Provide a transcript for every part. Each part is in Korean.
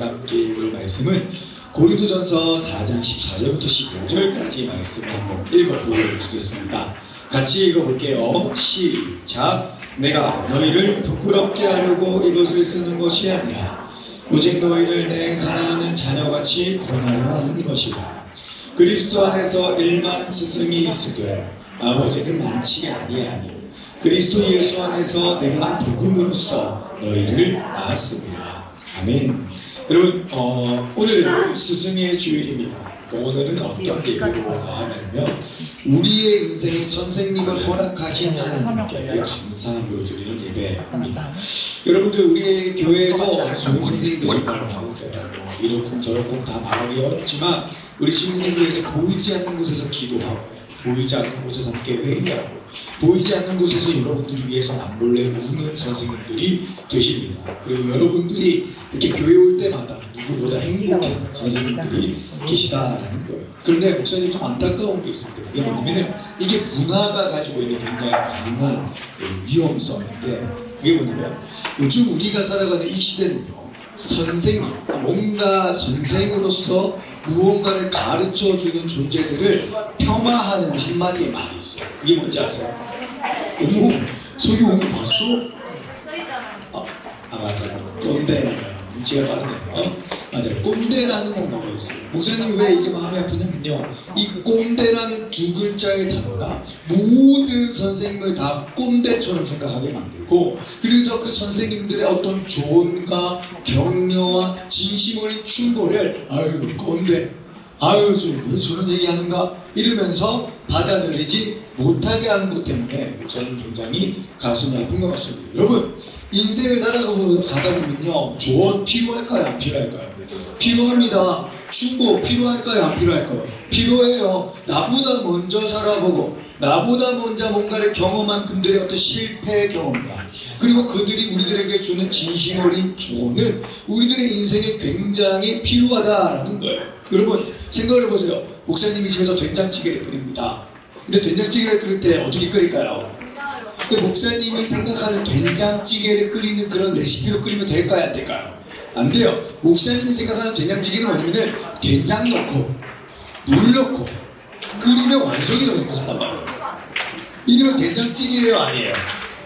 우리가 함께 읽을 말씀은 고린도전서 4장 14절부터 15절까지 말씀을 한번 읽어보도록 하겠습니다. 같이 읽어볼게요. 시작. 내가 너희를 부끄럽게 하려고 이것을 쓰는 것이 아니라 오직 너희를 내 사랑하는 자녀같이 권하려 하는 것이다. 그리스도 안에서 일만 스승이 있으되 아버지는 많지 아니하니 그리스도 예수 안에서 내가 복음으로써 너희를 낳았습니다. 아멘. 여러분 오늘은 스승의 주일입니다. 오늘은 어떤 예배로가 하냐면 우리의 인생의 선생님을 허락하신 하나님께 감사함으로 드리는 예배입니다. 여러분들 우리의 교회에도 좋은 선생님들 정말 많으세요. 이렇고 저렇고 다 말하기 어렵지만 우리 친구들 위해서 보이지 않는 곳에서 기도하고 보이지 않는 곳에서 함께 회의하고 보이지 않는 곳에서 여러분들을 위해서 남몰래 우는 선생님들이 계십니다. 그리고 여러분들이 이렇게 교회 올 때마다 누구보다 행복해하는 선생님들이 계시다라는 거예요. 그런데 목사님 좀 안타까운 게 있습니다. 그게 뭐냐면 이게 문화가 가지고 있는 굉장히 강한 위험성인데 그게 뭐냐면 요즘 우리가 살아가는 이 시대는요, 선생님, 뭔가 선생으로서 무언가를 가르쳐주는 존재들을 폄하하는 한마디의 말이 있어요. 그게 뭔지 아세요? 어머, 저기 오늘 봤어? 맞아요. 꼰대. 지가 빠르네요. 맞아요. 꼰대라는 단어가 있어요. 목사님 왜 이게 마음이 아프냐면요, 이 꼰대라는 두 글자의 단어가 모든 선생님을 다 꼰대처럼 생각하게 만들고, 그래서 그 선생님들의 어떤 조언과 격려와 진심 어린 충고를 아유 꼰대, 아유 왜 저런 얘기하는가 이러면서 받아들이지 못하게 하는 것 때문에 저는 굉장히 가슴이 아픈 것 같습니다. 여러분, 인생을 살아가다 보면요, 조언 필요할까요? 안 필요할까요? 필요합니다. 충고 필요할까요? 안 필요할까요? 필요해요. 나보다 먼저 살아보고 나보다 먼저 뭔가를 경험한 분들의 어떤 실패 경험과 그리고 그들이 우리들에게 주는 진심 어린 조언은 우리들의 인생에 굉장히 필요하다라는 거예요. 여러분 생각을 해보세요. 목사님이 집에서 된장찌개를 끓입니다. 근데 된장찌개를 끓일 때 어떻게 끓일까요? 목사님이 생각하는 된장찌개를 끓이는 그런 레시피로 끓이면 될까요? 안 될까요? 안 돼요. 목사님이 생각하는 된장찌개는 뭐냐면 된장 넣고 물 넣고 끓이면 완성이라고 생각한단 말이에요. 이러면 된장찌개예요? 아니에요?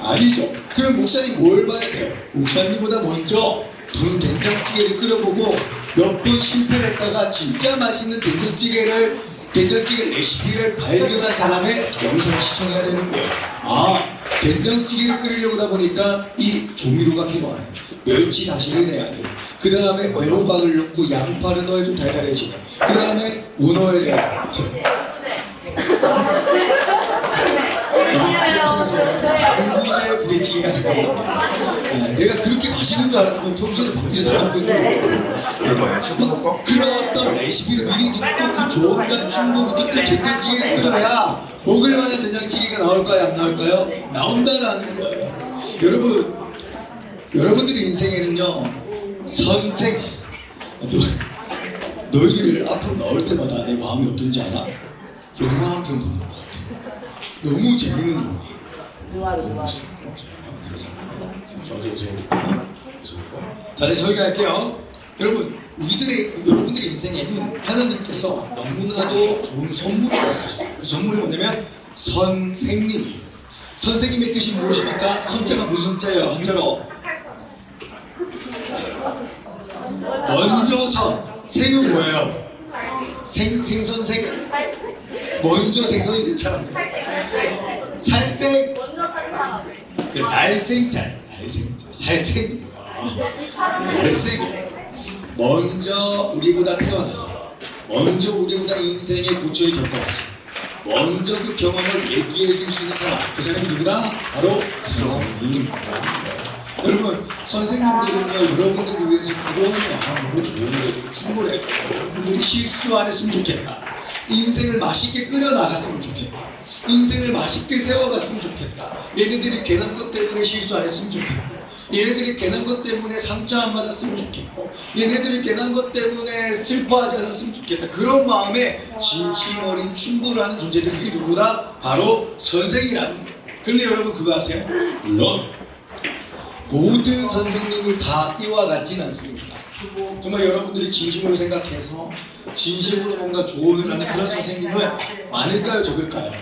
아니죠. 그럼 목사님 뭘 봐야 돼요? 목사님보다 먼저 된장찌개를 끓여보고 몇 번 실패를 했다가 진짜 맛있는 된장찌개 레시피를 발견한 사람의 영상을 시청해야 되는 거예요. 된장찌개를 끓이려고 하다 보니까 이 조미료가 필요하네. 멸치 다시를 내야 돼요. 그 다음에 애호박을 넣고 양파를 넣어야 좀 달달해지네. 그 다음에 뭐 넣어야 돼요? 방부제 부대찌개가 생각이 납니다. 내가 그렇게 맛있는 줄 알았으면 평소에 방부제 다 먹거든요. 그런 어떤 레시피를 미리 듣고 그 조언과 충고를 듣고 된장찌개를 끓여야 먹을 만한 된장찌개가 나올까요? 안 나올까요? 나온다라는 거예요. 여러분들의 인생에는요, 선생, 너희들 앞으로 나올 때마다 내 마음이 어떤지 알아? 영화 한 편 보는 것 같아. 너무 재밌는 영화. 자, 이제 저희가 할게요. 여러분, 여러분들의 인생에는 하나님께서 너무나도 좋은 선물을 가지고, 그 선물이 뭐냐면 선생님이에요. 선생님의 뜻이 무엇입니까? 선자가 무슨 자예요? 한자로 먼저 생은 뭐예요? 생선생. 먼저 생선이 된 사람들. 살생. 날생자. 살생이 뭐야? 날생이에요. 먼저 우리보다 태어나서, 먼저 우리보다 인생의 고초를 겪어가지고, 먼저 그 경험을 얘기해 줄 수 있는 사람, 그 사람이 누구다? 바로 선생님. 여러분, 선생님들은요, 여러분들을 위해서 그런 마음으로 조언을 해주고 충고를 해주고, 여러분들이 실수 안 했으면 좋겠다, 인생을 맛있게 끓여 나갔으면 좋겠다, 인생을 맛있게 세워갔으면 좋겠다, 얘네들이 괜한 것 때문에 실수 안 했으면 좋겠다, 얘네들이 괜한 것 때문에 상처 안 받았으면 좋겠고, 얘네들이 괜한 것 때문에 슬퍼하지 않았으면 좋겠다, 그런 마음에 진심 어린 충고를 하는 존재들, 그게 누구다? 바로 선생이라는 거예요. 그런데 여러분 그거 아세요? 물론 모든 선생님이 다 이와 같진 않습니다. 정말 여러분들이 진심으로 생각해서 진심으로 뭔가 조언을 하는 그런 선생님은 많을까요, 적을까요?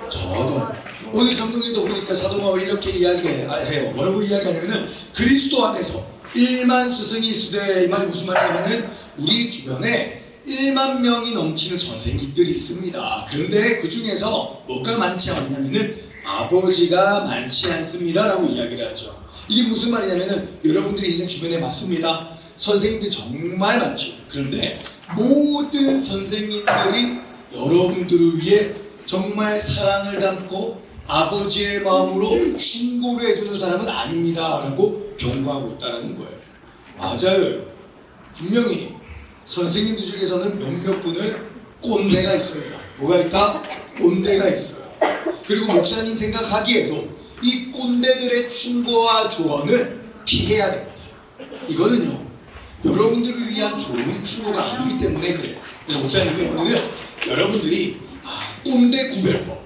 적어요. 오늘 성경에도 보니까 사도 바울이 이렇게 이야기해요. 뭐라고 이야기하냐면은 그리스도 안에서 1만 스승이 있으되, 이 말이 무슨 말이냐면은 우리 주변에 1만 명이 넘치는 선생님들이 있습니다. 그런데 그 중에서 뭐가 많지 않냐면은 아버지가 많지 않습니다 라고 이야기를 하죠. 이게 무슨 말이냐면은 여러분들이 인생 주변에 많습니다. 선생님들 정말 많죠. 그런데 모든 선생님들이 여러분들을 위해 정말 사랑을 담고 아버지의 마음으로 충고를 해주는 사람은 아닙니다 라고 경고하고 있다는 거예요. 맞아요. 분명히 선생님들 중에서는 몇몇 분은 꼰대가 있습니다. 뭐가 있다? 꼰대가 있어요. 그리고 목사님 생각하기에도 이 꼰대들의 충고와 조언은 피해야 됩니다. 이거는요, 여러분들을 위한 좋은 충고가 아니기 때문에 그래요. 그래서 목사님이 오늘은 여러분들이 꼰대 구별법,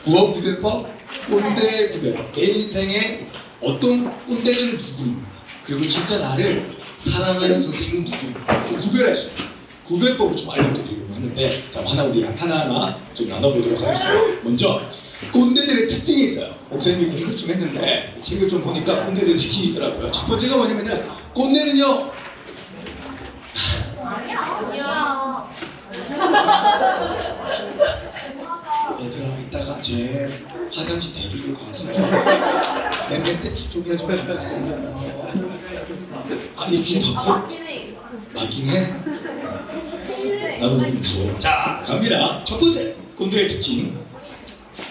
무엇 구별법? 꼰대 구별법. 내 인생에 어떤 꼰대들은 누구인가, 그리고 진짜 나를 사랑하는 선생님은 누구인가 좀 구별할 수 있는 구별법을 좀 알려드리려고 하는데, 자, 우리 하나하나 좀 나눠보도록 하겠습니다. 먼저 꼰대들의 특징이 있어요. 목사님이 공부를 좀 했는데 책을 좀 보니까 꼰대들의 특징이 있더라고요. 첫 번째가 뭐냐면은, 꼰대는요, 얘들아 이따가 제 화장실 대기로 가서 맨맨떼치 쪽에 좀 감사해. 얘긴 닫고? 맞긴 해? 나도 너무 무서워. 자, 갑니다. 첫 번째 꼰대의 특징.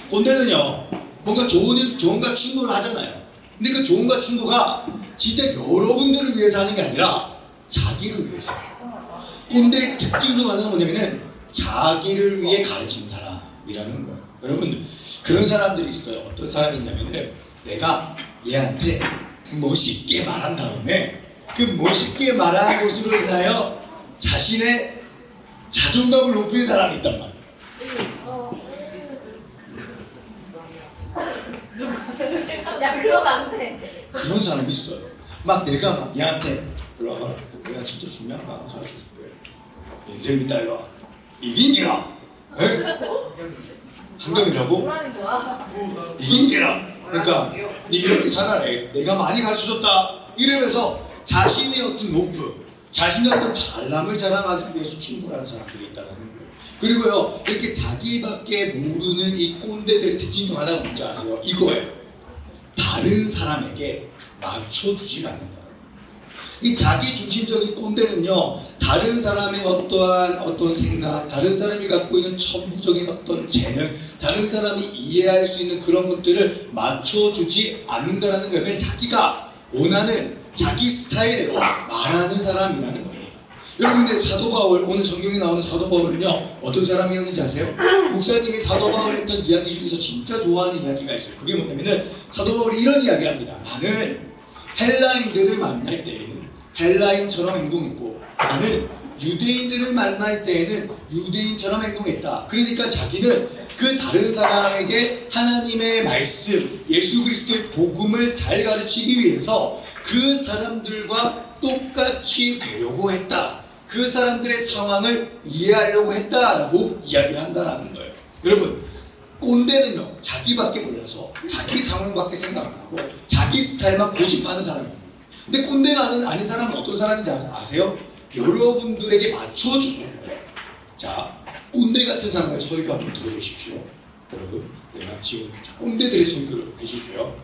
꼰대는요, 뭔가 좋은가 충고를 하잖아요. 근데 그 좋은가 충고가 진짜 여러분들을 위해서 하는 게 아니라 자기를 위해서. 꼰대의 특징 중 하나가 뭐냐면은 자기를 위해 가르치는 사람이라는 거예요. 여러분, 그런 사람들이 있어요. 어떤 사람이 있냐면은 내가 얘한테 멋있게 말한 다음에 그 멋있게 말한 것으로 인하여 자신의 자존감을 높이는 사람이 있단 말이에요. 야, 그러면 안 돼. 그런 사람이 있어요. 막 내가 막 얘한테 이리 와봐, 내가 진짜 중요한 거 가르쳐 줄게. 인생 있다 이리 와. 이긴기라. 한경이라고? 뭐라는 거야? 이긴기라. 그러니까 니 이렇게 살아라. 내가 많이 가르쳐줬다. 이러면서 자신의 어떤 높음, 자신의 어떤 잘남을 자랑하기 위해서 충분한 사람들이 있다는 거예요. 그리고요, 이렇게 자기밖에 모르는 이 꼰대들의 특징 중 하나가 뭔지 아세요? 이거예요. 다른 사람에게 맞춰주지 않는다. 이 자기 중심적인 꼰대는요, 다른 사람의 어떤 생각, 다른 사람이 갖고 있는 천부적인 어떤 재능, 다른 사람이 이해할 수 있는 그런 것들을 맞춰주지 않는다는 거예요. 그냥 자기가 원하는 자기 스타일대로 말하는 사람이라는 겁니다. 여러분, 근데 사도 바울, 오늘 성경에 나오는 사도 바울은요, 어떤 사람이었는지 아세요? 목사님이 사도 바울 했던 이야기 중에서 진짜 좋아하는 이야기가 있어요. 그게 뭐냐면은 사도 바울이 이런 이야기를 합니다. 나는 헬라인들을 만날 때에는 헬라인처럼 행동했고, 나는 유대인들을 만날 때에는 유대인처럼 행동했다. 그러니까 자기는 그 다른 사람에게 하나님의 말씀, 예수 그리스도의 복음을 잘 가르치기 위해서 그 사람들과 똑같이 되려고 했다. 그 사람들의 상황을 이해하려고 했다라고 이야기를 한다라는 거예요. 여러분, 꼰대는요, 자기밖에 몰라서 자기 상황밖에 생각 안 하고 자기 스타일만 고집하는 사람입니다. 근데 꼰대가 아닌 사람은 어떤 사람인지 아세요? 여러분들에게 맞춰주는 거예요. 자, 꼰대 같은 사람의 소위가 한번 들어보십시오. 여러분, 내가 지금 꼰대들의 소위를 해줄게요.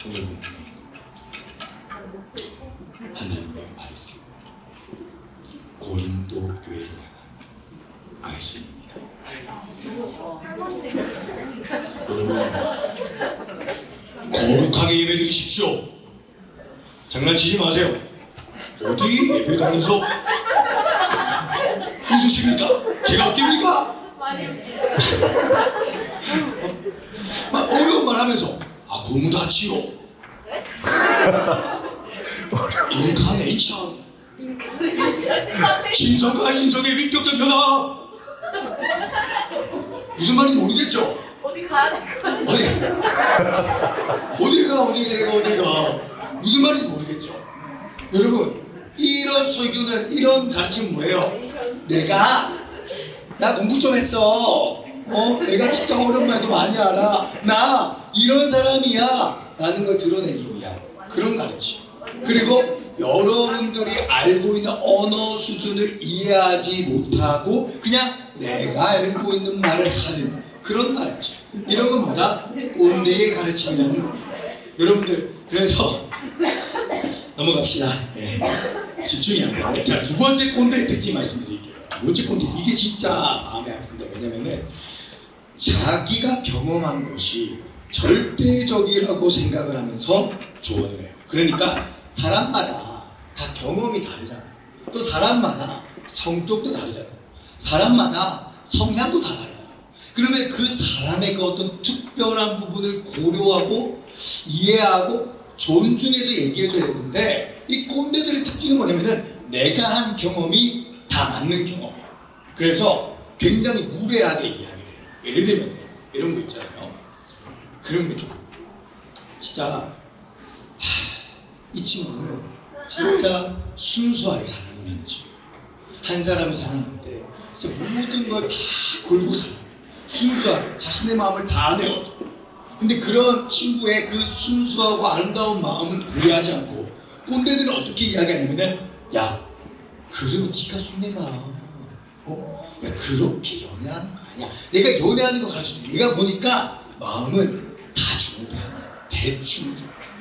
오늘 하나님의 말씀, 고린도 교회를 향한 말씀입니다. 여러분, 거룩하게 예배드리십시오. 장난치지 마세요. 어디 예배당에서 웃으십니까? 제가 웃깁니까? 막 어려운 말 하면서 고무다치요, 인카네이션, 신성과 인성의 위격적 변화. 무슨 말인지 모르겠죠? 어디 가야 될 것 같아. 어딜 가 무슨 말인지 모르겠죠? 여러분 이런 설교는 이런 가르침은 뭐예요? 나 공부 좀 했어. 내가 진짜 어려운 말도 많이 알아. 나 이런 사람이야 라는 걸 드러내기 위한 그런 가르침. 그리고 여러분들이 알고 있는 언어 수준을 이해하지 못하고 그냥 내가 알고 있는 말을 하는 그런 가르침. 이런 건 뭐다? 꼰대의 가르침이라는 겁니다. 여러분들 그래서 넘어갑시다. 예. 집중이 안 돼요. 자, 두 번째 꼰대의 특징 말씀드릴게요. 두 번째 꼰대, 이게 진짜 마음에 아픈데, 왜냐면은 자기가 경험한 것이 절대적이라고 생각을 하면서 조언을 해요. 그러니까 사람마다 다 경험이 다르잖아요. 또 사람마다 성격도 다르잖아요. 사람마다 성향도 다 달라요. 그러면 그 사람의 그 어떤 특별한 부분을 고려하고 이해하고 존중해서 얘기해줘야 되는데, 이 꼰대들의 특징이 뭐냐면은 내가 한 경험이 다 맞는 경험이에요. 그래서 굉장히 무례하게 이야기를 해요. 예를 들면 이런 거 있잖아요. 그런 게 좀 진짜 이 친구는 진짜 순수하게 사랑하는 친구. 한 사람을 사랑하는데 진짜 모든 걸 다 걸고 살아요. 순수하게 자신의 마음을 다 내어줘. 근데 그런 친구의 그 순수하고 아름다운 마음은 고려하지 않고 꼰대들은 어떻게 이야기하냐면은, 야, 그리고 네가 손내봐. 야, 그렇게 연애하는 거 아니야. 내가 연애하는 거 가르쳐줘. 내가 보니까 마음은 다 준비하네. 대충.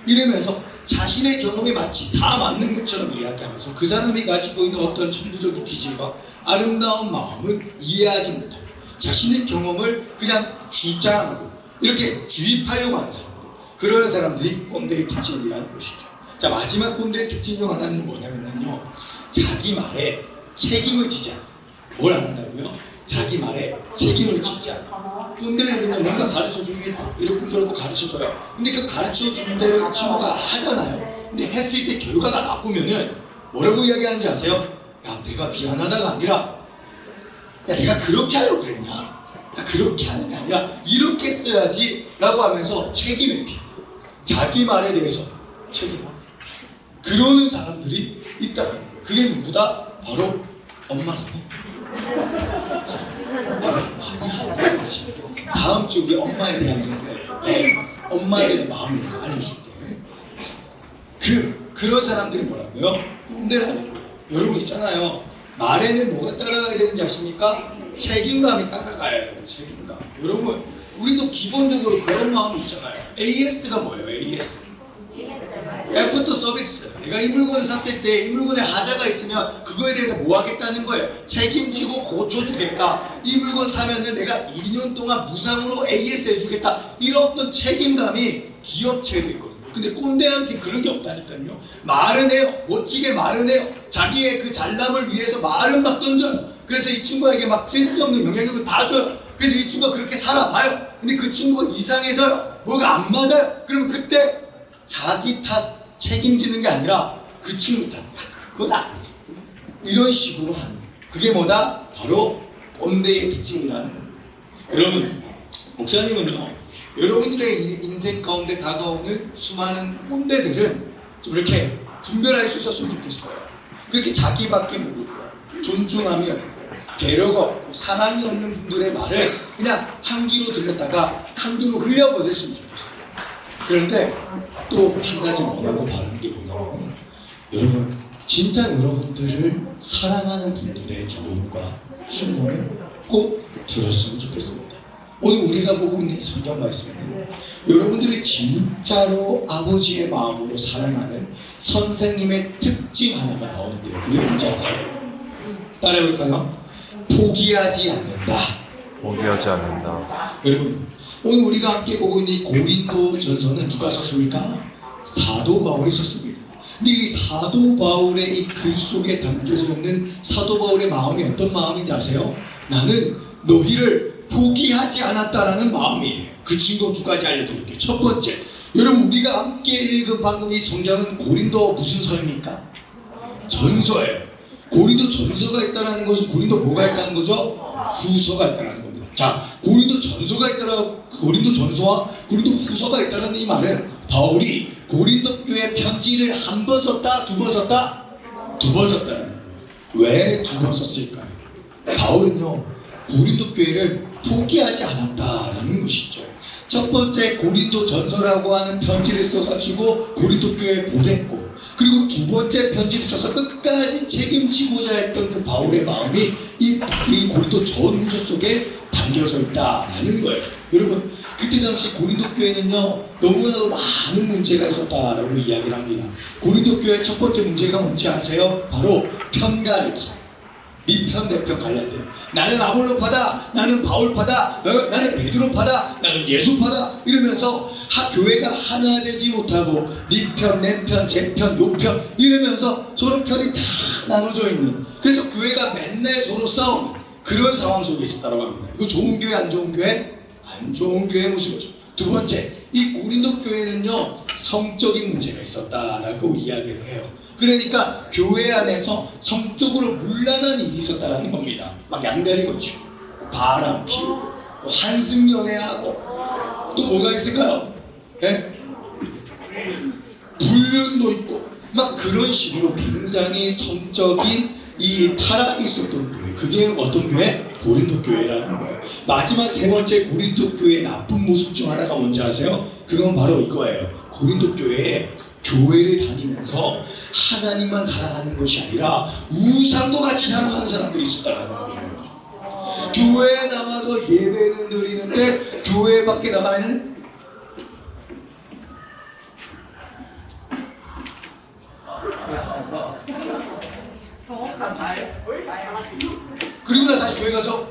이러면서 자신의 경험에 마치 다 맞는 것처럼 이야기하면서 그 사람이 가지고 있는 어떤 천부적인 기질과 아름다운 마음은 이해하지 못하고 자신의 경험을 그냥 주장하고 이렇게 주입하려고 하는 사람들, 그런 사람들이 꼰대의 특징이라는 것이죠. 자, 마지막 꼰대의 특징 중 하나는 뭐냐면요, 자기 말에 책임을 지지 않습니다. 뭘 안 한다고요? 자기 말에 책임을 지지 않아요. 꼰대는 뭔가 가르쳐줍니다. 이렇게 저렇게 가르쳐줘요. 근데 그 가르쳐준 대로 그 친구가 하잖아요. 근데 했을 때 결과가 나쁘면은 뭐라고 이야기하는지 아세요? 야, 내가 미안하다가 아니라, 야, 내가 그렇게 하려고 그랬냐? 야, 그렇게 하는 게 아니라 이렇게 써야지 라고 하면서 책임을 피. 자기 말에 대해서 책임. 그러는 사람들이 있다는 거예요. 그게 누구다? 바로 엄마라고. 많이 하는 것이. 다음 주 우리 엄마에 대한 얘기인데, 엄마에 대한 마음을 알려줄게. 그런 사람들이 뭐라고요? 꼰대라는 거예요. 여러분 있잖아요. 말에는 뭐가 따라가야 되는지 아십니까? 책임감이 따라가야 돼요. 책임감. 여러분, 우리도 기본적으로 그런 마음이 있잖아요. AS가 뭐예요? AS. 애프터 서비스. 내가 이 물건을 샀을 때 이 물건에 하자가 있으면 그거에 대해서 뭐 하겠다는 거예요? 책임지고 고쳐주겠다. 이 물건 사면은 내가 2년 동안 무상으로 AS 해주겠다. 이런 어떤 책임감이 기업체에도 있거든요. 근데 꼰대한테 그런 게 없다니까요. 말은 해요. 멋지게 말은 해요. 자기의 그 잘남을 위해서 말은 막 던져요. 그래서 이 친구에게 막 쓸데없는 영향력을 다 줘요. 그래서 이 친구가 그렇게 살아봐요. 근데 그 친구가 이상해서요, 뭐가 안 맞아요. 그러면 그때 자기 탓 책임지는 게 아니라 그 친구 탓. 그건 아니지. 이런 식으로 하는 거예요. 그게 뭐다? 바로 꼰대의 특징이라는 겁니다. 여러분, 목사님은요, 여러분들의 인생 가운데 다가오는 수많은 꼰대들은 좀 이렇게 분별할 수 있었으면 좋겠어요. 그렇게 자기밖에 모르고 존중하며 배려가 없고 사랑이 없는 분들의 말을 그냥 한 귀로 들렸다가 한 귀로 흘려보냈으면 좋겠어요. 그런데 또 한 가지 뭐라고 바라는 게 뭐냐면, 여러분 진짜 여러분들을 사랑하는 분들의 조언과 충고를 꼭 들었으면 좋겠습니다. 오늘 우리가 보고 있는 성경 말씀에는 여러분들이 진짜로 아버지의 마음으로 사랑하는 선생님의 특징 하나가 나오는데요. 그게 뭔지 아세요? 따라해볼까요? 포기하지 않는다. 포기하지 않는다. 여러분, 오늘 우리가 함께 보고 있는 이 고린도 전서는 누가 썼습니까? 사도 바울이 썼습니다. 근데 이 사도 바울의 이 글 속에 담겨져 있는 사도 바울의 마음이 어떤 마음인지 아세요? 나는 너희를 포기하지 않았다라는 마음이에요. 그 친구 두 가지 알려드릴게요. 첫 번째, 여러분 우리가 함께 읽은 방금 이 성경은 고린도 무슨 서입니까? 전서예요. 고린도 전서가 있다는 것은 고린도 뭐가 있다는 거죠? 후서가 있다는 겁니다. 자, 고린도 전서가 있다라, 고린도 전서와 고린도 후서가 있다는 이 말은 바울이 고린도 교회 편지를 한 번 썼다, 두 번 썼다? 두 번 썼다는 거예요. 왜 두 번 썼을까요? 바울은요, 고린도 교회를 포기하지 않았다라는 것이죠. 첫 번째 고린도 전서라고 하는 편지를 써가지고 고린도 교회에 보냈고, 그리고 두 번째 편지를 써서 끝까지 책임지고자 했던 그 바울의 마음이 이 고린도 전후서 속에 담겨져 있다라는 거예요. 여러분, 그때 당시 고린도 교회는요, 너무나도 많은 문제가 있었다라고 이야기를 합니다. 고린도 교회의 첫 번째 문제가 뭔지 아세요? 바로 편가르기. 미편 내편 관련돼요. 나는 아볼로파다, 나는 바울파다, 나는 베드로파다, 나는 예수파다 이러면서 교회가 하나 되지 못하고 니편, 내편, 제편, 요편 이러면서 서로 편이 다 나눠져 있는, 그래서 교회가 맨날 서로 싸우는 그런 상황 속에 있었다고 합니다. 이거 좋은 교회, 안 좋은 교회? 안 좋은 교회의 모습이죠. 두 번째, 이 고린도 교회는요, 성적인 문제가 있었다라고 이야기를 해요. 그러니까 교회 안에서 성적으로 문란한 일이 있었다라는 겁니다. 막 양다리 거치고, 바람 피우고, 한승 연애하고, 또 뭐가 있을까요? 예? 불륜도 있고, 막 그런 식으로 굉장히 성적인 이 타락이 있었던 교회. 그게 어떤 교회? 고린도 교회라는 거예요. 마지막 세 번째 고린도 교회의 나쁜 모습 중 하나가 뭔지 아세요? 그건 바로 이거예요. 고린도 교회에 교회를 다니면서 하나님만 사랑하는 것이 아니라 우상도 같이 사랑하는 사람들이 있었다는 거예요. 교회에 나와서 예배는 드리는데 교회 밖에 나가면 그리고 나 다시 교회 가서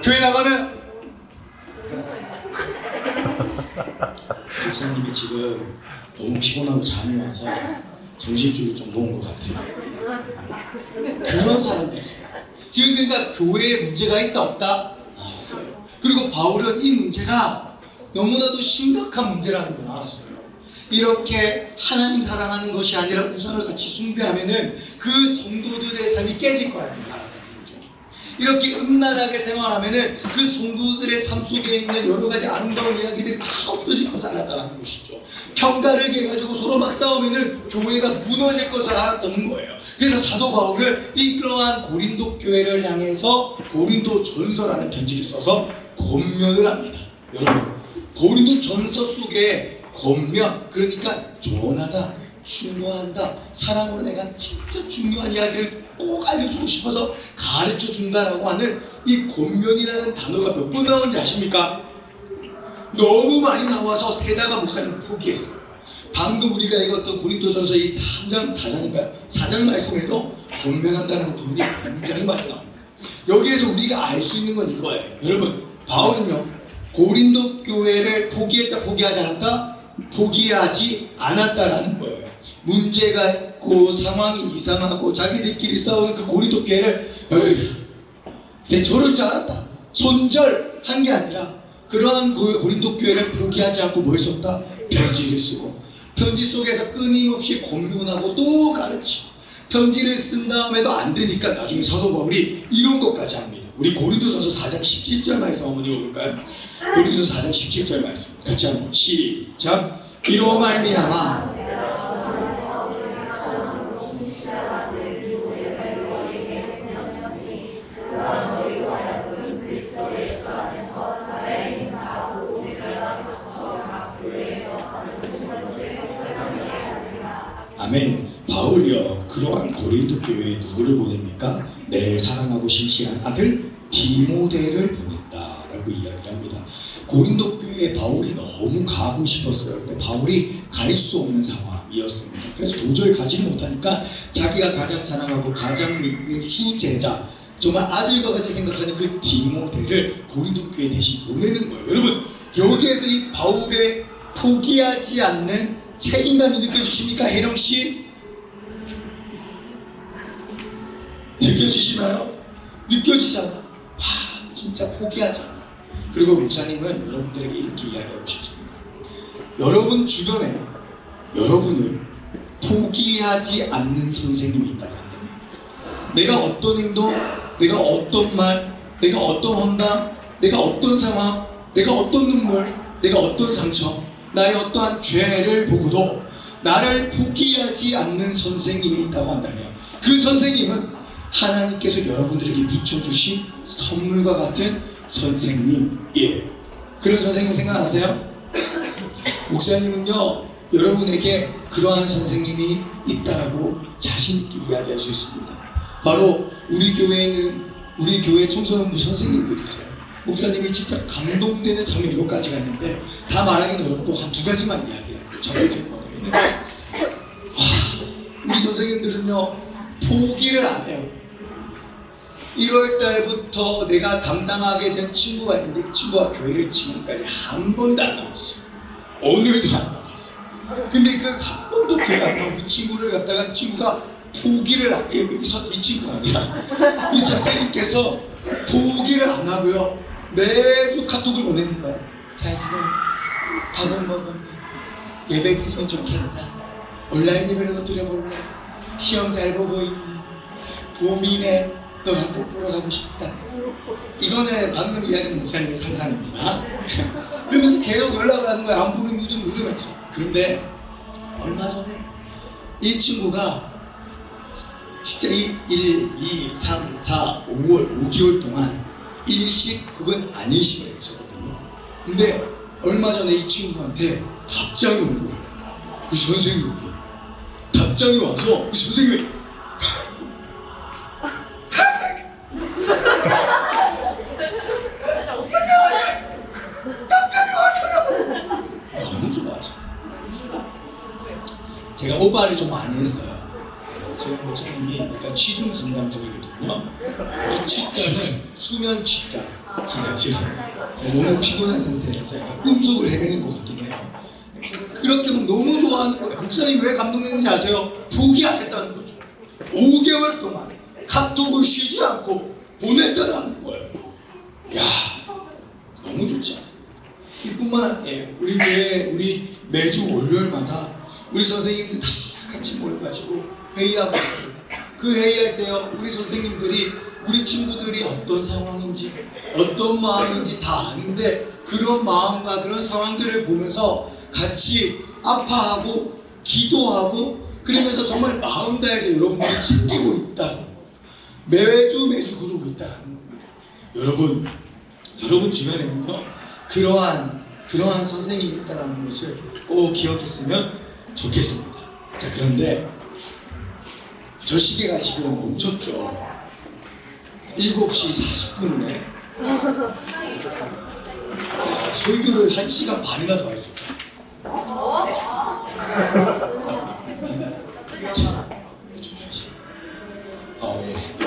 교회 나가면 목사님이 지금 너무 피곤하고 잠이 와서 정신줄을 좀 놓은 것 같아요. 그런 사람들이 있어요. 지금 그러니까 교회에 문제가 있다 없다? 있어요. 그리고 바울은 이 문제가 너무나도 심각한 문제라는 걸 알았어요. 이렇게 하나님 사랑하는 것이 아니라 우상을 같이 숭배하면은 그 성도들의 삶이 깨질 거라는 걸 알았다는 거죠. 이렇게 음란하게 생활하면은 그 성도들의 삶 속에 있는 여러 가지 아름다운 이야기들이 다 없어질 것을 알았다는 것이죠. 편가르기 해가지고 서로 막 싸우면은 교회가 무너질 것을 알았다는 거예요. 그래서 사도 바울은 이러한 고린도 교회를 향해서 고린도 전서라는 편지를 써서 권면을 합니다. 여러분, 고린도 전서 속에 권면, 그러니까 조언하다, 충고한다, 사랑으로 내가 진짜 중요한 이야기를 꼭 알려주고 싶어서 가르쳐 준다라고 하는 이 권면이라는 단어가 몇 번 나오는지 아십니까? 너무 많이 나와서 세다가 목사님 포기했어요. 방금 우리가 읽었던 고린도전서 이 3장, 4장인가요? 4장 말씀에도 권면한다는 표현이 굉장히 많이 나옵니다. 여기에서 우리가 알 수 있는 건 이거예요. 여러분, 바울은요, 고린도 교회를 포기했다, 포기하지 않았다? 포기하지 않았다라는 거예요. 문제가 있고 상황이 이상하고 자기들끼리 싸우는 그 고린도 교회를 내 저럴 줄 알았다, 손절한 게 아니라 그러한 고린도 교회를 포기하지 않고 뭐 했었다? 편지를 쓰고, 편지 속에서 끊임없이 권면하고 또 가르치고, 편지를 쓴 다음에도 안 되니까 나중에 사도 바울이 이런 것까지 합니다. 우리 고린도전서 4장 17절 말씀 한번 읽어볼까요? 고린도전서 4장 17절 말씀 같이 한번 시작. 이로 말미암아 아멘. 바울이요, 그러한 고린도 교회에 누구를 보냅니까? 내 사랑하고 신실한 아들 디모데를 보냈다라고 이야기를 합니다. 고린도 교회에 바울이 너무 가고 싶었어요. 근데 바울이 갈 수 없는 상황이었습니다. 그래서 도저히 가지 못하니까 자기가 가장 사랑하고 가장 믿는 수제자, 정말 아들과 같이 생각하는 그 디모데를 고린도 교회에 대신 보내는 거예요. 여러분, 여기에서 이 바울의 포기하지 않는 책임감이 느껴지십니까? 혜령씨? 느껴지시나요? 느껴지잖아. 와, 진짜 포기하지 않아. 그리고 목사님은 여러분들에게 이렇게 이야기하고 싶습니다. 여러분 주변에 여러분을 포기하지 않는 선생님이 있다고 한다면, 내가 어떤 행동, 내가 어떤 말, 내가 어떤 헌담, 내가 어떤 상황, 내가 어떤 눈물, 내가 어떤 상처, 나의 어떠한 죄를 보고도 나를 포기하지 않는 선생님이 있다고 한다면 그 선생님은 하나님께서 여러분들에게 붙여주신 선물과 같은 선생님이에요. 그런 선생님 생각하세요? 목사님은요, 여러분에게 그러한 선생님이 있다라고 자신있게 이야기할 수 있습니다. 바로 우리 교회 청소년부 선생님들이세요. 목사님이 진짜 감동되는 장면 몇 가지가 있는데 다 말하기는 어렵고 한 두 가지만 이야기할게요. 첫 번째는 뭐냐면 우리 선생님들은요 포기를 안 해요. 1월 달부터 내가 담당하게 된 친구가 있는데 이 친구가 교회를 지금까지 한 번도 안 나왔어요. 오늘도 안 나왔어요. 근데 그 한 번도 교회 안 나온 그 친구를 갖다가 이 친구가 포기를 안 해요. 이 친구가 아니라 이 선생님께서 포기를 안 하고요 매주 카톡을 보내는 거예요. 자, 지금 밥은 먹었니? 예배 드리면 좋겠다. 온라인 예배라도 드려볼래? 시험 잘 보고 있니? 봄이네. 너랑 꼭 보러 가고 싶다. 이거는 방금 이야기한 목사님의 상상입니다. 그러면서 계속 연락을 하는 거예요. 안부를 묻으면서. 그런데 얼마 전에 이 친구가 진짜 1, 2, 3, 4, 5월 5개월 동안 일식 혹은 안일식을 했었거든요. 근데 얼마 전에 이 친구한테 답장이 온 거예요. 그 선생님께 답장이 와서 이 선생님이 너무 좋아하시고 제가 오바를 좀 많이 했어요. 제가 목사님이 약간 취중 진단 중이거든요. 취자는 수면 취자. 제가 너무 피곤한 상태라서 약간 꿈속을 헤매는 것 같긴 해요. 그렇게 너무 좋아하는 거예요. 목사님 왜 감동했는지 아세요? 포기 안 했다는 거죠. 5개월 동안 카톡을 쉬지 않고 보냈다는 거예요. 야, 너무 좋지 않아요? 이뿐만 아니에요. 우리 교회 우리 매주 월요일마다 우리 선생님들 다 같이 모여가지고 회의하고 있습니다. 그 회의할 때요 우리 선생님들이 우리 친구들이 어떤 상황인지 어떤 마음인지 다 아는데 그런 마음과 그런 상황들을 보면서 같이 아파하고 기도하고 그러면서 정말 마음 다해서 여러분들이 지키고 있다고 매주 그러고 있다는 겁니다. 여러분 주변에는요 그러한 선생님이 있다는 것을 꼭 기억했으면 좋겠습니다. 자, 그런데 저 시계가 지금 멈췄죠. 7시 40분이네. 설교를 1시간 반이나 더 했어요.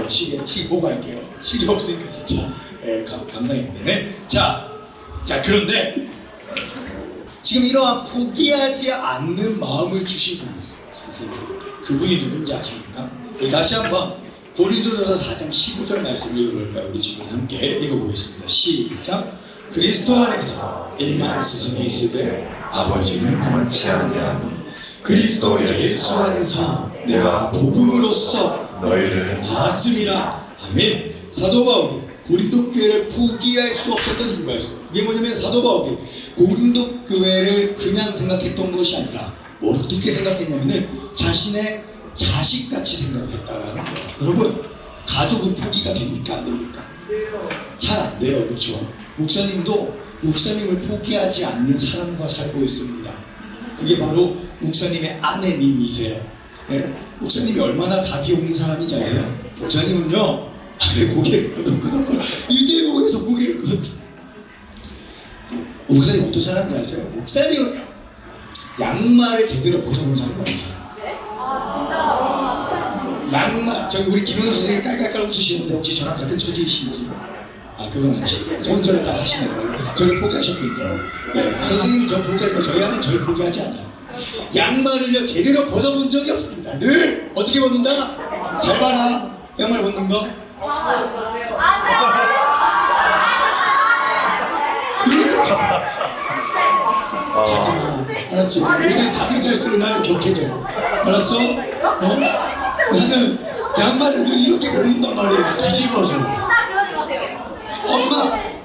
시계 보고 할게요. 시계 없으니까 진짜 감당이 안 되네. 자, 그런데 지금 이러한 포기하지 않는 마음을 주신 분이 있어요. 선생님. 그분이 누군지 아십니까? 다시 한번 고린도전서 4장 15절 말씀 읽어볼까요? 우리 친구들 함께 읽어보겠습니다. 시작. 그리스도 안에서 일만 스승이 있으되 아버지는 원치 아니하니 그리스도 예수 안에서 내가 복음으로써 너희를 낳았음이라. 아멘. 사도 바울이 고린도 교회를 포기할 수 없었던 이유가 있어요. 그게 뭐냐면 사도 바울이 고린도 교회를 그냥 생각했던 것이 아니라 뭘 어떻게 생각했냐면은 자신의 자식같이 생각을 했다라는 거예요. 여러분, 가족은 포기가 됩니까? 안 됩니까? 잘 안 돼요. 그렇죠? 목사님도 목사님을 포기하지 않는 사람과 살고 있습니다. 그게 바로 목사님의 아내님이세요. 네? 목사님이 얼마나 답이 없는 사람인지 알아요? 목사님은요 왜 고개를 끄덕끄덕 이대로에서 고개를 끄덕. 목사님 어떤 사람인지 아세요? 목사님은요 양말을 제대로 벗어본 사람이 없어요. 양말, 저기 우리 김현우 선생님 깔깔깔 웃으시는데 혹시 저랑 같은 처지이신지? 아, 그건 아니시죠. 손절을 다 하시네요. 저를 포기하셨군요. 네, 선생님이 저 포기하지만 저희 아는 저를 포기하지 않아요. 양말을요 제대로 벗어본 적이 없습니다. 늘 어떻게 벗는다? 잘 봐라. 양말 벗는 거. 알았지? 너희들 자기 잘수록 나는 격해져요. 알았어? 나는 양말을 늘 이렇게 벗는단 말이에요. 뒤집어서.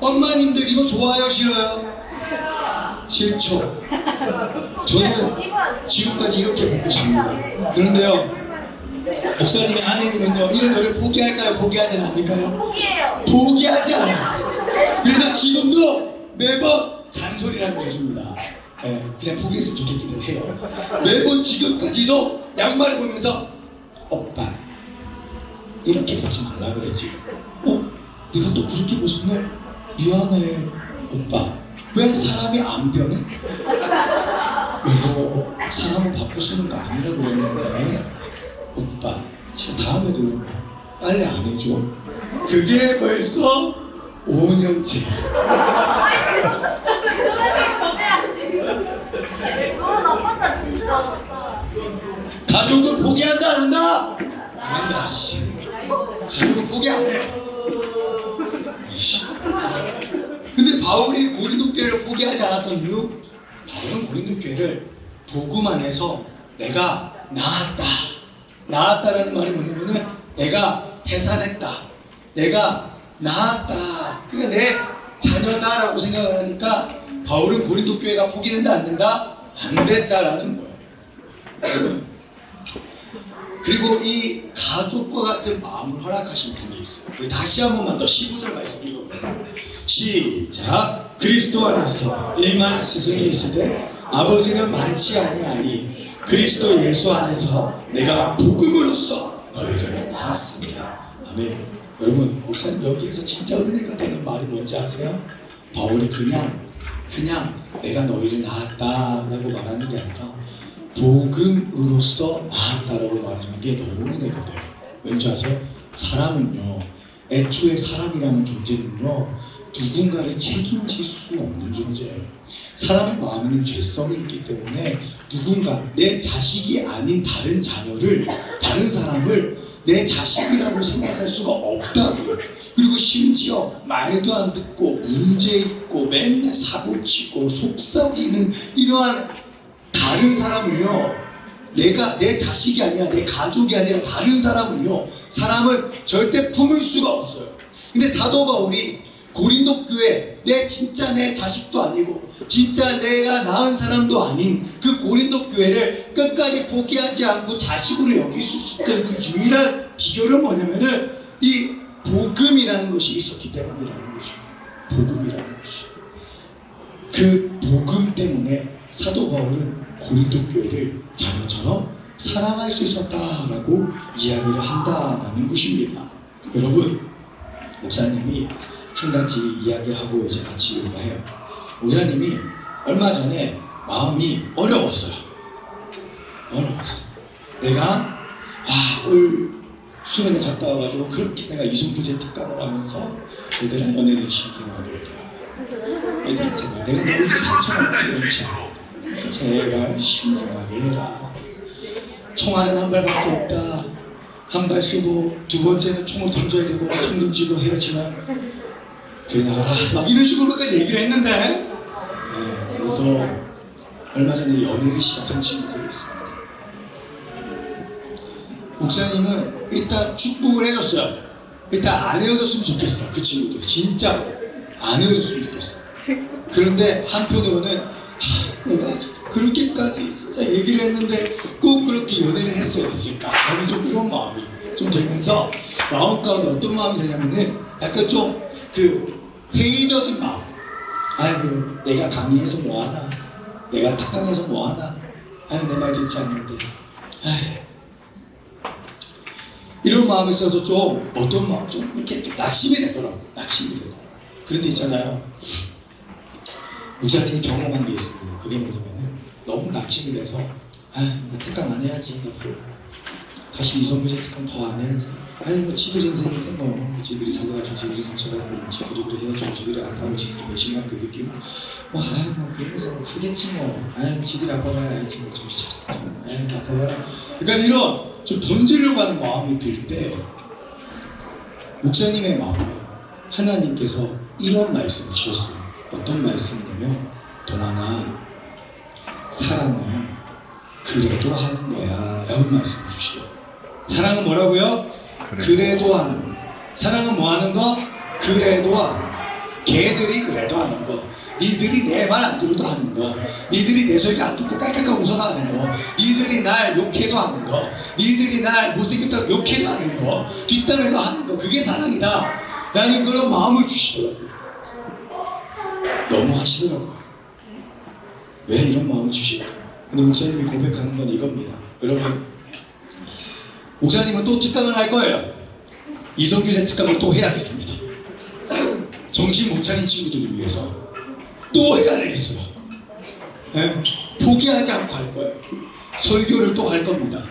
엄마님들 이거 좋아요? 싫어요? 7초. 저는 지금까지 이렇게 먹고 삽니다. 그런데요, 목사님의 아내님은요, 이런 저를 포기할까요? 포기하지 않을까요? 포기해요. 포기하지 않아요. 그래서 지금도 매번 잔소리라고 해줍니다. 예, 그냥 포기했으면 좋겠기도 해요. 매번 지금까지도 양말을 보면서 오빠 이렇게 벗지 말라 그랬지. 내가 또 그렇게 벗었네? 미안해 오빠. 왜 사람이 안 변해? 이거 사람은 바꿔 쓰는 거 아니라고 했는데 오빠 진짜 다음에도 빨래 안 해줘? 그게 벌써 5년째. 너무 나빴다 진짜. 가족을 포기한다 안 한다? 안 한다. 씨. 가족은 포기 안 해. 이씨. 근데 바울이 고린도 교회를 포기하지 않았던 이유? 바울은 고린도 교회를 복음 안에서 내가 나았다라는 말이 뭐냐면은 내가 해산했다, 내가 나았다, 그러니까 내 자녀다라고 생각을 하니까 바울은 고린도 교회가 포기된다 안 된다? 안 됐다라는 거예요. 여러분, 그리고 이 가족과 같은 마음을 허락하신 분이 있어요. 우리 다시 한 번만 더 15절 말씀 읽어볼까요? 시작. 그리스도 안에서 1만 스승이 있으되 아버지는 많지 아니하니 그리스도 예수 안에서 내가 복음으로써 너희를 낳았습니다. 아멘. 여러분, 목사님 여기에서 진짜 은혜가 되는 말이 뭔지 아세요? 바울이 그냥 내가 너희를 낳았다라고 말하는 게 아니라 복음으로써 낳았다라고 말하는 게 너무 은혜가 돼요. 왠지 아세요? 사람은요, 애초에 사람이라는 존재는요, 누군가를 책임질 수 없는 존재예요. 사람의 마음에는 죄성이 있기 때문에 누군가 내 자식이 아닌 다른 자녀를, 다른 사람을 내 자식이라고 생각할 수가 없다고요. 그리고 심지어 말도 안 듣고 문제 있고 맨날 사고치고 속썩이는 이러한 다른 사람을요, 내가 내 자식이 아니라 내 가족이 아니라 다른 사람을요, 사람은 절대 품을 수가 없어요. 근데 사도 바울이 고린도 교회, 진짜 내 자식도 아니고 진짜 내가 낳은 사람도 아닌 그 고린도 교회를 끝까지 포기하지 않고 자식으로 여길 수 있었던 그 유일한 비결은 뭐냐면은 이 복음이라는 것이 있었기 때문이라는 거죠. 복음이라는 것이. 그 복음 때문에 사도 바울은 고린도 교회를 자녀처럼 사랑할 수 있었다라고 이야기를 한다라는 것입니다. 여러분, 목사님이 한 가지 이야기를 하고 이제 마치려고 해요. 목사님이 얼마 전에 마음이 어려웠어요. 내가 올 수련회 갔다 와가지고 그렇게 내가 이성교제 특강을 하면서 얘들아 연애는 신중하게 해라. 얘들아 제발 내가 너희들 상처를 넣지 않아. 제발 신중하게 해라. 총알은 한 발밖에 없다. 한 발 쏘고 두 번째는 총을 던져야 되고 총 던지고 헤어지면 교회 나가라. 막 이런 식으로까지 얘기를 했는데 그리고 또 얼마 전에 연애를 시작한 친구들이 있습니다. 목사님은 일단 축복을 해줬어요. 일단 안 헤어졌으면 좋겠어. 그 친구들이 진짜 안 헤어졌으면 좋겠어. 그런데 한편으로는 내가 그렇게까지 진짜 얘기를 했는데 꼭 그렇게 연애를 했어야 했을까 라는 좀 그런 마음이 좀 들면서 마음 가운데 어떤 마음이 드냐면은 약간 좀 그 회의적인 마음. 아이고 내가 강의해서 뭐하나, 내가 특강해서 뭐하나, 아이고 내 말 듣지 않는데, 아이고 이런 마음이 있어서 좀 어떤 마음, 좀 이렇게 좀 낙심이 되더라고. 그런데 있잖아요, 목사님이 경험한 게 있습니다. 그게 뭐냐면은 너무 낙심이 돼서 뭐 특강 안 해야지, 앞으로 다시 이성교제 특강 더 안 해야지, 뭐 지들 인생인데 뭐 지들이 살아가지고 지들이 상처받고 지들이 그래 헤어지고 지들이 아까워 지들이 배신감도 느끼고 뭐 그러면서 크겠지 뭐 지들이 아파봐야지 뭐 정신 차려 아파봐라. 그러니까 이런 좀 던지려고 하는 마음이 들 때 목사님의 마음에 하나님께서 이런 말씀을 주셨어요. 어떤 말씀이냐면, 동안아 사랑은 그래도 하는 거야 라는 말씀을 주시더라고요. 사랑은 뭐라고요? 그래도 하는. 사랑은 뭐 하는 거? 그래도 하는. 개들이 그래도 하는 거. 니들이 내 말 안 들어도 하는 거, 니들이 내 소리 안 듣고 깔깔깔 웃어도 하는 거, 니들이 날 욕해도 하는 거, 니들이 날 못생겼다고 욕해도 하는 거, 뒷담화도 하는 거, 그게 사랑이다 라는 그런 마음을 주시더라고요. 너무 하시더라고요. 왜 이런 마음을 주실까? 근데 목사님이 고백하는 건 이겁니다. 여러분, 목사님은 또 특강을 할 거예요. 이성교제 특강을 또 해야겠습니다. 정신 못 차린 친구들을 위해서 또 해야 되겠어요. 네? 포기하지 않고 할 거예요. 설교를 또 할 겁니다.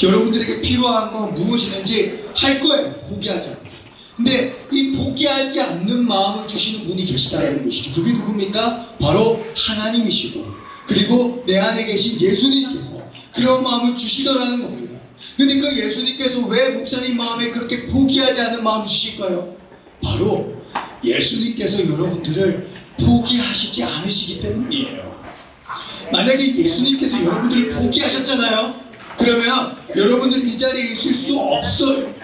여러분들에게 필요한 건 무엇이든지 할 거예요. 포기하지 않고. 근데 이 포기하지 않는 마음을 주시는 분이 계시다는 것이죠. 그게 누굽니까? 바로 하나님이시고, 그리고 내 안에 계신 예수님께서 그런 마음을 주시더라는 겁니다. 근데 그 예수님께서 왜 목사님 마음에 그렇게 포기하지 않는 마음을 주실까요? 바로 예수님께서 여러분들을 포기하시지 않으시기 때문이에요. 만약에 예수님께서 여러분들을 포기하셨잖아요. 그러면 여러분들 이 자리에 있을 수 없어요.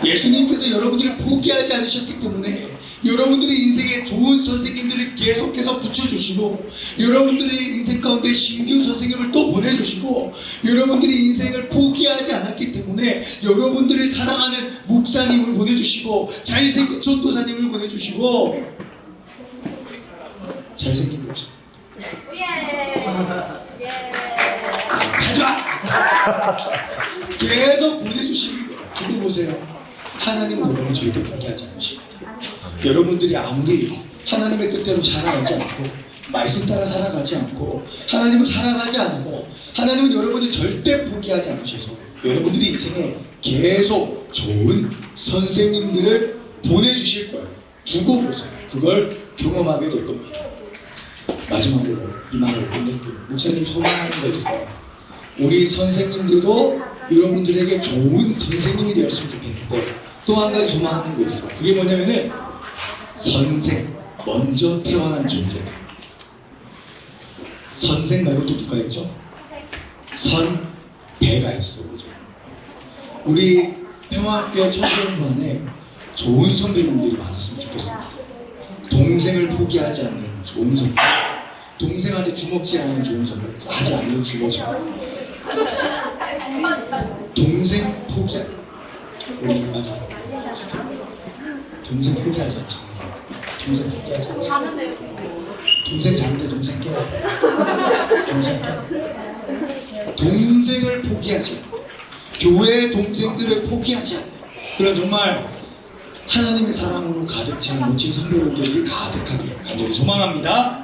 예수님께서 여러분들을 포기하지 않으셨기 때문에 여러분들의 인생에 좋은 선생님들을 계속해서 붙여주시고, 여러분들의 인생 가운데 신규 선생님을 또 보내주시고, 여러분들의 인생을 포기하지 않았기 때문에 여러분들을 사랑하는 목사님을 보내주시고, 잘생긴 전도사님을 보내주시고, 잘생긴 목사 가져와! 계속 보내주시는 거예요. 두고 보세요. 하나님은 여러분 절대 포기하지 않으십니다. 여러분들이 아무리 하나님의 뜻대로 살아가지 않고, 말씀 따라 살아가지 않고, 하나님을 사랑하지 않고, 하나님은 여러분이 절대 포기하지 않으셔서 여러분들이 인생에 계속 좋은 선생님들을 보내주실 거예요. 두고 보세요. 그걸 경험하게 될 겁니다. 마지막으로 이 말을 끝낼게요. 목사님 소망하는 거 있어요. 우리 선생님들도 여러분들에게 좋은 선생님이 되었으면 좋겠는데, 또 한 가지 소망하는 거 있어요. 그게 뭐냐면은 선생, 먼저 태어난 존재들. 선생 말고 또 누가 있죠? 선배가 있어. 그죠? 우리 평화학교 청소년부 안에 좋은 선배님들이 많았으면 좋겠습니다. 동생을 포기하지 않는 좋은 선배, 동생한테 주먹질하는 좋은 선배, 하지 않는 주먹질. 동생 포기하. 우리 맞아. 동생 포기하지 않죠. 동생 포기하지 않죠. 동생 자는데 동생 깨워. 동생 깨워. 동생을 포기하지 않고, 교회의 동생들을 포기하지 않고, 그런 정말 하나님의 사랑으로 가득 찬 멋진 선배님들이 가득하게 간절히 소망합니다.